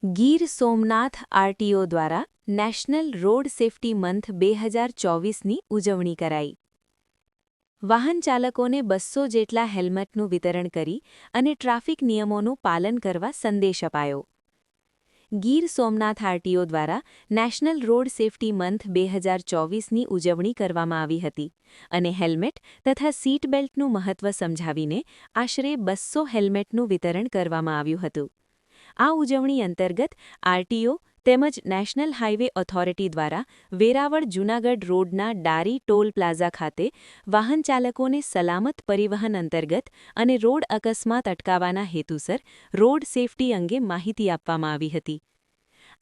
Gir Somnath RTO દ્વારા national road safety month 2024ની ઉજવણી કરાઈ. વાહન ચાલકોને 200 જેટલા હેલ્મેટનું વિતરણ કરી અને ટ્રાફિક નિયમોનું પાલન કરવા સંદેશ અપાયો. ગીર સોમનાથ આરટીઓ દ્વારા નેશનલ રોડ સેફટી મંથ 2024ની ઉજવણી કરવામાં આવી હતી અને હેલ્મેટ તથા સીટ બેલ્ટનું મહત્વ સમજાવીને આશરે 200 હેલ્મેટનું વિતરણ કરવામાં આવ્યું હતું. આ ઉજવણી અંતર્ગત આરટીઓ તેમજ નેશનલ હાઇવે ઓથોરિટી દ્વારા વેરાવળ જૂનાગઢ રોડના ડારી ટોલ પ્લાઝા ખાતે વાહન ચાલકોને સલામત પરિવહન અંતર્ગત અને રોડ અકસ્માત અટકાવવાના હેતુસર રોડ સેફટી અંગે માહિતી આપવામાં આવી હતી.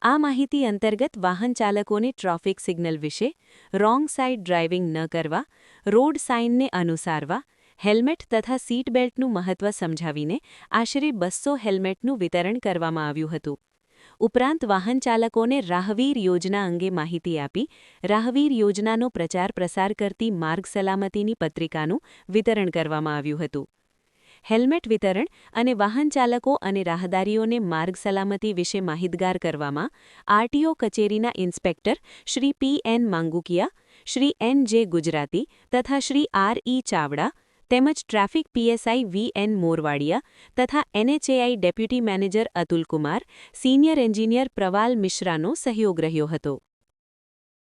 આ માહિતી અંતર્ગત વાહન ચાલકોને ટ્રાફિક સિગ્નલ વિશે, રોંગ સાઇડ ડ્રાઇવિંગ ન કરવા, રોડ સાઇનને અનુસારવા, હેલ્મેટ તથા સીટ બેલ્ટનું મહત્વ સમજાવીને આશરે 200 હેલ્મેટનું વિતરણ કરવામાં આવ્યું હતું. ઉપરાંત વાહન ચાલકોને રાહવીર યોજના અંગે માહિતી આપી રાહવીર યોજનાનો પ્રચાર પ્રસાર કરતી માર્ગ સલામતીની પત્રિકાનું વિતરણ કરવામાં આવ્યું હતું. હેલ્મેટ વિતરણ અને વાહન ચાલકો અને રાહદારીઓને માર્ગ સલામતી વિશે માહિતગાર કરવામાં આરટીઓ કચેરીના ઇન્સ્પેક્ટર શ્રી પી.એન. માંગુકિયા, શ્રી એન.જે. ગુજરાતી તથા શ્રી આર.ઈ. ચાવડા તેમજ ટ્રાફિક પીએસઆઈ વી.એન. મોરવાડિયા તથા NHAI deputy manager Atul Kumar, senior engineer Praval મિશ્રાનો સહયોગ રહ્યો હતો.